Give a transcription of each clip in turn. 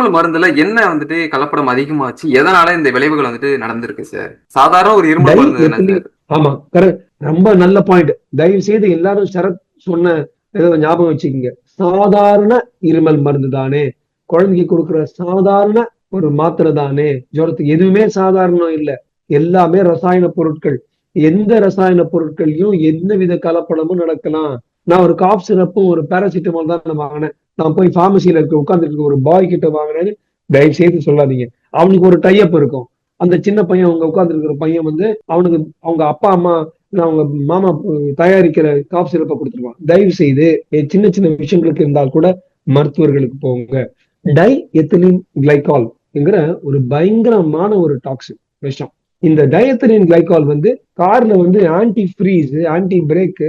இருமல் மருந்துல என்ன வந்துட்டு கலப்படம் அதிகமாச்சு? எதனால இந்த விளைவுகள் வந்துட்டு நடந்திருக்கு சார்? சாதாரண ஒரு இருமல் மருந்து தானே சார்? ஆமா, கரெக்ட். ரொம்ப நல்ல பாயிண்ட். தயவு செய்து எல்லாரும் சரத் சொன்ன ஏதோ ஞாபகம் வச்சுக்கோங்க. சாதாரண இருமல் மருந்து தானே, குழந்தைக்கு கொடுக்குற சாதாரண ஒரு மாத்திரை தானே, ஜுரத்துக்கு எதுவுமே சாதாரணம் இல்ல. எல்லாமே ரசாயன பொருட்கள். எந்த ரசாயன பொருட்கள்லயும் எந்த வித கலப்படமும் நடக்கலாம். நான் ஒரு காஃப் சிரப்பும் ஒரு பேராசிட்டமால் தான் நான் வாங்கினேன். நான் போய் பார்மசியில இருக்க உட்கார்ந்துட்டு ஒரு பாய் கிட்ட வாங்கினேன்னு தயவு செய்து சொல்லாதீங்க. அவனுக்கு ஒரு டைப் இருக்கும். அந்த சின்ன பையன், அவங்க உட்கார்ந்து இருக்கிற பையன் வந்து அவனுக்கு அவங்க அப்பா அம்மா அவங்க மாமா தயாரிக்கிற காஃப் சிரப்பை கொடுத்துருவான். தயவு செய்து சின்ன சின்ன விஷயங்களுக்கு இருந்தால் கூட மருத்துவர்களுக்கு போங்க. டை எத்திலின் கிளைகால் என்கிற ஒரு பயங்கரமான ஒரு டாக்ஸின் விஷம். இந்த டயத்திலின் கிளைகால் வந்து கார்ல வந்து antifreeze, anti brake,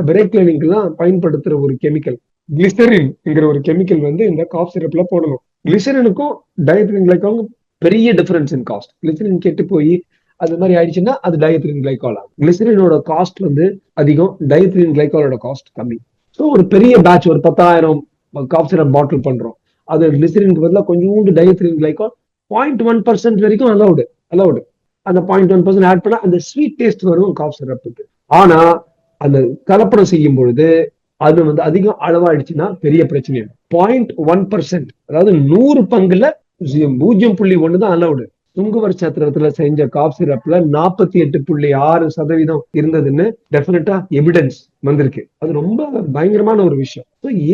brake லைனிங்க்கு எல்லாம் பயன்படுத்துற ஒரு கெமிக்கல். கிளிசரின் என்கிற ஒரு கெமிக்கல் வந்து இந்த காஃப் சிரப்ல போடணும். கிளிசரினுக்கும் டயத்திலின் கிளைகாலுக்கும் பெரிய டிஃபரன்ஸ் இன் காஸ்ட். கிளிசரின் கெட்டு போய் அது மாதிரி ஆயிடுச்சுன்னா அது டயத்திலின் கிளைகால் ஆகும். கிளிசரினோட காஸ்ட் வந்து அதிகம், டயத்திலின் கிளைகாலோட காஸ்ட் கம்மி. ஸோ ஒரு பெரிய பேட்ச், ஒரு 10,000 காஃப் சிரப் பாட்டில் பண்றோம். அது கிளிசரினுக்கு பதிலாக கொஞ்சோண்டு டயத்திலின் கிளைகால் 0.1% வரைக்கும் அலௌடு. அந்த 0.1% ஆட் பண்ணா அந்த ஸ்வீட் டேஸ்ட் வரும் காஃப் சிரப்புக்கு. ஆனா அந்த கலப்படம் செய்யும் பொழுது அது வந்து அதிகம் அளவாயிடுச்சுன்னா பெரிய பிரச்சனை. 0.1%, அதாவது 100 பங்குல 0.1 தான் அலௌடு. சுங்குவர் சத்திரத்துல செஞ்ச காஃப் சிரப்ல 48.6% இருந்ததுன்னு டெஃபினட்டா எவிடன்ஸ் வந்திருக்கு. அது ரொம்ப பயங்கரமான ஒரு விஷயம்.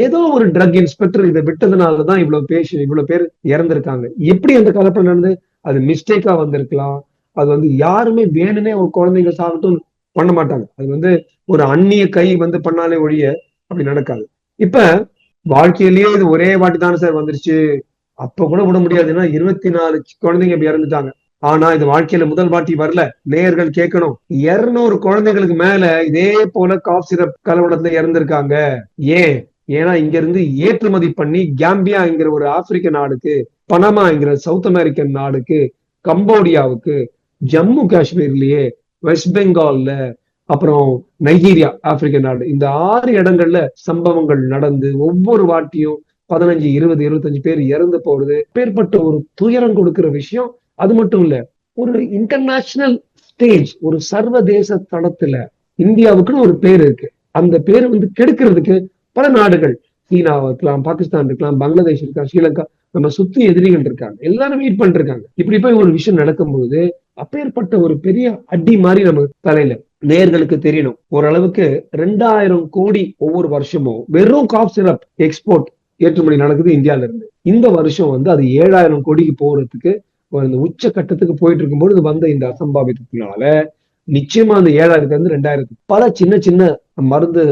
ஏதோ ஒரு ட்ரக் இன்ஸ்பெக்டர் இதை விட்டதுனாலதான் இவ்வளவு பேர் இறந்திருக்காங்க. எப்படி அந்த கலப்படம் நடந்து? அது மிஸ்டேக்கா வந்திருக்கலாம். அது வந்து யாருமே வேணும்னே ஒரு குழந்தைங்க சாகட்டும் பண்ண மாட்டாங்க. அது வந்து ஒரு அந்நிய கை வந்து பண்ணாலே ஒழிய அப்படி நடக்காது. இப்ப வாழ்க்கையிலேயே இது ஒரே வாட்டி தானே சார் வந்துருச்சு, அப்ப கூட விட முடியாதுன்னா 24 குழந்தைங்க இப்ப இறந்துட்டாங்க. ஆனா இது வாழ்க்கையில முதல் வாட்டி வரல. நேயர்கள் கேட்கணும், 200 குழந்தைங்களுக்கு மேல இதே போல காஃப் சிரப் கலவரத்துல இறந்திருக்காங்க. ஏன்? ஏன்னா இங்க இருந்து ஏற்றுமதி பண்ணி கேம்பியா என்கிற ஒரு ஆப்பிரிக்க நாடுக்கு, பனாமா என்கிற சவுத் அமெரிக்கன் நாடுக்கு, கம்போடியாவுக்கு, ஜம்மு காஷ்மீர்லயே, வெஸ்ட் பெங்கால்ல, அப்புறம் நைஜீரியா ஆப்பிரிக்க நாடு, இந்த 6 இடங்கள்ல சம்பவங்கள் நடந்து ஒவ்வொரு வாட்டியும் 15, 20, 25 பேர் இறந்து போறது பேர்பட்ட ஒரு துயரம் கொடுக்கிற விஷயம். அது மட்டும் இல்ல, ஒரு இன்டர்நேஷனல் ஸ்டேஜ், ஒரு சர்வதேச தளத்துல இந்தியாவுக்குன்னு ஒரு பேர் இருக்கு. அந்த பேர் வந்து கெடுக்கிறதுக்கு பல நாடுகள், சீனாவா இருக்கலாம், பாகிஸ்தான் இருக்கலாம், பங்களாதேஷ் இருக்கலாம், ஸ்ரீலங்கா, நம்ம சுத்தி எதிரிகள் இருக்காங்க, எல்லாரும் வெயிட் பண்ணிட்டு இருக்காங்க. இப்படி போய் ஒரு விஷயம் நடக்கும்போது அப்பேற்பட்ட ஒரு பெரிய அடி மாதிரி நம்ம தலையில. நேர்களுக்கு தெரியணும், ஓரளவுக்கு 2000 கோடி ஒவ்வொரு வருஷமும் வெறும் காஃப் சிரப் எக்ஸ்போர்ட் ஏற்றுமதி நடக்குது இந்தியால இருந்து. இந்த வருஷம் வந்து அது 7000 கோடிக்கு போறதுக்கு இந்த உச்ச கட்டத்துக்கு போயிட்டு இருக்கும்போது வந்த இந்த அசம்பாவிதத்தினால நிச்சயமா அந்த 7000 இருந்து 2000 பல சின்ன சின்ன மருந்து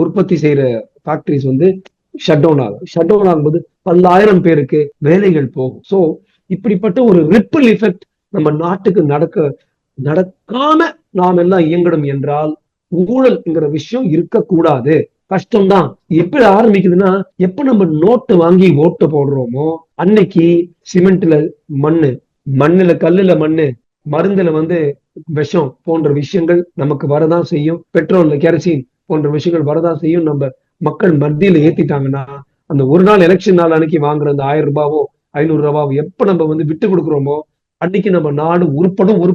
உற்பத்தி செய்யற ஃபேக்டரிஸ் வந்து ஷட் டவுன் ஆகும்போது 10,000 பேருக்கு வேலைகள் போகும். சோ இப்படிப்பட்ட ஒரு ரிப்பிள் எஃபெக்ட் நம்ம நாட்டுக்கு நடக்காம நாம் எல்லாம் இயங்கணும் என்றால் ஊழல்ங்கிற விஷயம் இருக்கக்கூடாது. கஷ்டம்தான். எப்படி ஆரம்பிக்குதுன்னா, எப்ப நம்ம நோட்டு வாங்கி ஓட்டு போடுறோமோ அன்னைக்கு சிமெண்ட்ல மண்ணுல கல்லுல மண்ணு, மருந்துல வந்து விஷம் போன்ற விஷயங்கள் நமக்கு வரதான் செய்யும். பெட்ரோல்ல கெரசின் போன்ற விஷயங்கள் வரதான் செய்யும். நம்ம மக்கள் மத்தியில ஏத்திட்டாங்கன்னா அந்த ஒரு நாள் எலெக்ஷன் நாள் அன்னைக்கு வாங்குற அந்த 1000 ரூபாவோ 500 ரூபாவோ எப்ப நம்ம வந்து விட்டு கொடுக்குறோமோ அன்னைக்கு நம்ம நாடு உருப்படும்.